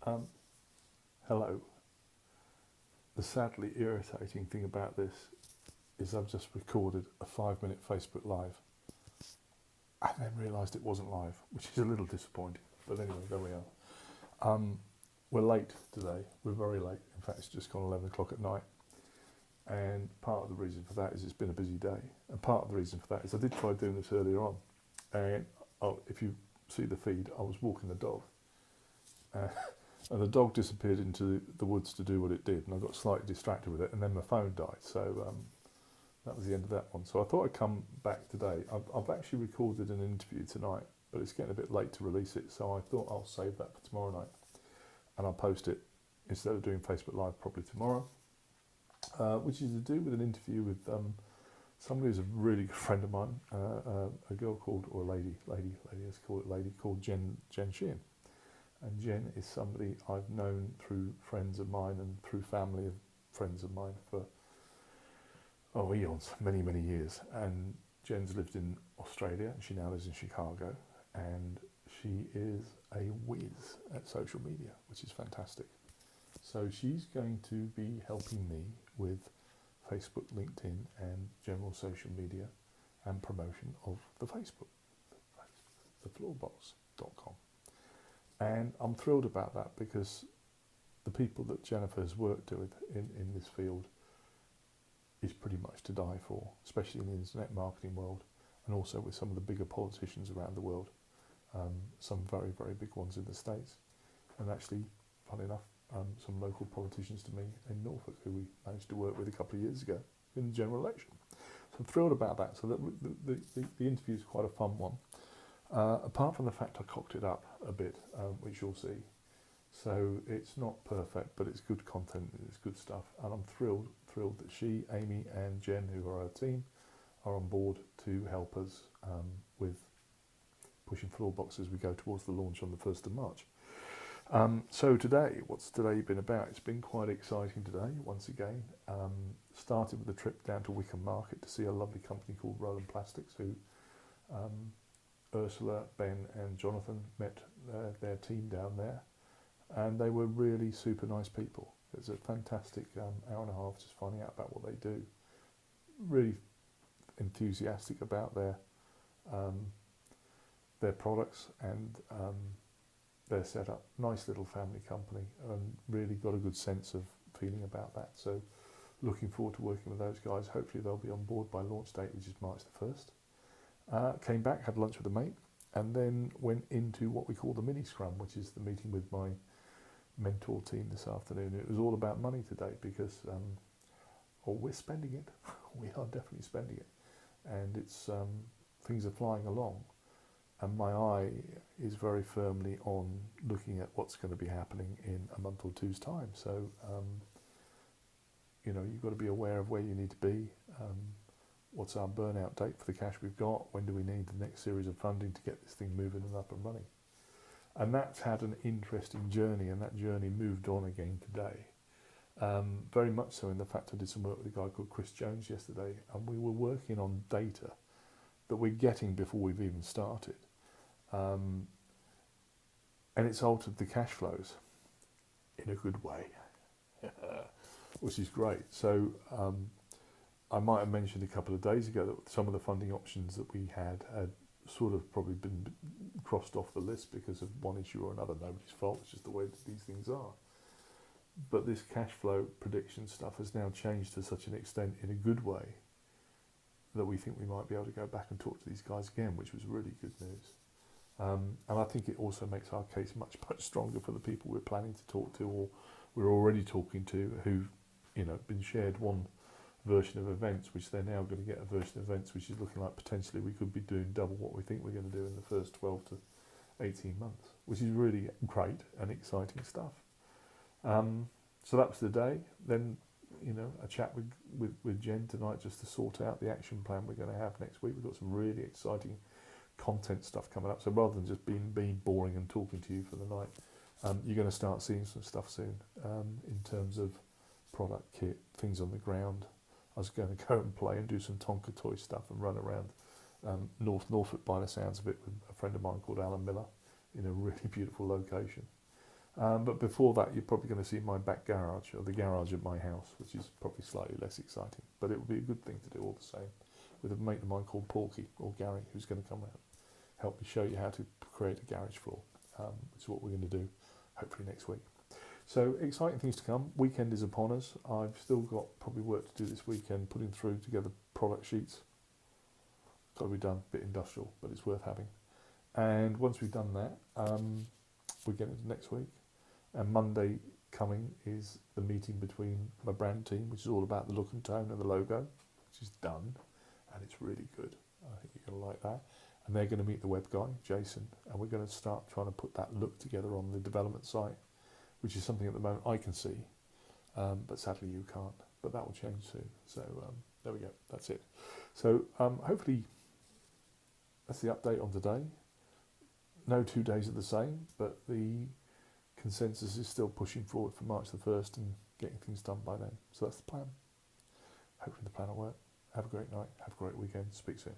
Um, Hello. The sadly irritating thing about this is I've just recorded a 5-minute Facebook Live and then realised it wasn't live, which is a little disappointing. But anyway, there we are. We're late today. We're very late. In fact, it's just gone 11 o'clock at night. And part of the reason for that is it's been a busy day. And part of the reason for that is I did try doing this earlier on. And if you see the feed, I was walking the dog. And the dog disappeared into the woods to do what it did, and I got slightly distracted with it, and then my phone died. So that was the end of that one. So I thought I'd come back today. I've actually recorded an interview tonight, but it's getting a bit late to release it, so I thought I'll save that for tomorrow night, and I'll post it instead of doing Facebook Live probably tomorrow, which is to do with an interview with somebody who's a really good friend of mine, a girl called, or a lady, let's call it lady, called Jen Sheahan. And Jen is somebody I've known through friends of mine and through family of friends of mine for, eons, many, many years. And Jen's lived in Australia, and she now lives in Chicago. And she is a whiz at social media, which is fantastic. So she's going to be helping me with Facebook, LinkedIn, and general social media and promotion of the Facebook, the Floorbox.com. And I'm thrilled about that because the people that Jennifer has worked with in this field is pretty much to die for, especially in the internet marketing world, and also with some of the bigger politicians around the world, some very, very big ones in the States, and actually, funny enough, some local politicians to me in Norfolk who we managed to work with a couple of years ago in the general election. So I'm thrilled about that. So the interview is quite a fun one. Apart from the fact I cocked it up a bit, which you'll see. So it's not perfect, but it's good content, it's good stuff. And I'm thrilled that she, Amy and Jen, who are our team, are on board to help us with pushing Floorbox as we go towards the launch on the 1st of March. So today, what's today been about? It's been quite exciting today, once again. Started with a trip down to Wickham Market to see a lovely company called Roland Plastics, who Ursula, Ben and Jonathan met their team down there, and they were really super nice people. It was a fantastic hour and a half just finding out about what they do. Really enthusiastic about their products and their setup. Nice little family company, and really got a good sense of feeling about that. So looking forward to working with those guys. Hopefully they'll be on board by launch date, which is March the 1st. Came back, had lunch with a mate, and then went into what we call the mini scrum, which is the meeting with my mentor team this afternoon. It was all about money today because we're spending it. We are definitely spending it, and it's things are flying along, and my eye is very firmly on looking at what's going to be happening in a month or two's time. So you've got to be aware of where you need to be. What's our burnout date for the cash we've got? When do we need the next series of funding to get this thing moving and up and running? And that's had an interesting journey, and that journey moved on again today. Very much so in the fact I did some work with a guy called Chris Jones yesterday, and we were working on data that we're getting before we've even started. And it's altered the cash flows in a good way, which is great. So I might have mentioned a couple of days ago that some of the funding options that we had sort of probably been crossed off the list because of one issue or another. Nobody's fault, it's just the way that these things are. But this cash flow prediction stuff has now changed to such an extent in a good way that we think we might be able to go back and talk to these guys again, which was really good news. And I think it also makes our case much, much stronger for the people we're planning to talk to, or we're already talking to, who've been shared one version of events, which they're now going to get a version of events which is looking like potentially we could be doing double what we think we're going to do in the first 12 to 18 months, which is really great and exciting stuff. So that was the day. Then a chat with Jen tonight just to sort out the action plan we're going to have next week. We've got some really exciting content stuff coming up, so rather than just being boring and talking to you for the night, you're going to start seeing some stuff soon in terms of product kit, things on the ground. I was going to go and play and do some Tonka toy stuff and run around North Norfolk by the sounds of it with a friend of mine called Alan Miller in a really beautiful location. But before that, you're probably going to see my back garage, or the garage of my house, which is probably slightly less exciting. But it will be a good thing to do all the same, with a mate of mine called Porky, or Gary, who's going to come around, help me show you how to create a garage floor, which is what we're going to do, hopefully next week. So exciting things to come. Weekend is upon us. I've still got probably work to do this weekend, putting through together product sheets. Got to be done, a bit industrial, but it's worth having. And once we've done that, we get into next week. And Monday coming is the meeting between my brand team, which is all about the look and tone of the logo, which is done, and it's really good. I think you're going to like that. And they're going to meet the web guy, Jason, and we're going to start trying to put that look together on the development site, which is something at the moment I can see, but sadly you can't. But that will change soon. So there we go. That's it. So hopefully that's the update on today. No 2 days are the same, but the consensus is still pushing forward for March the 1st and getting things done by then. So that's the plan. Hopefully the plan will work. Have a great night. Have a great weekend. Speak soon.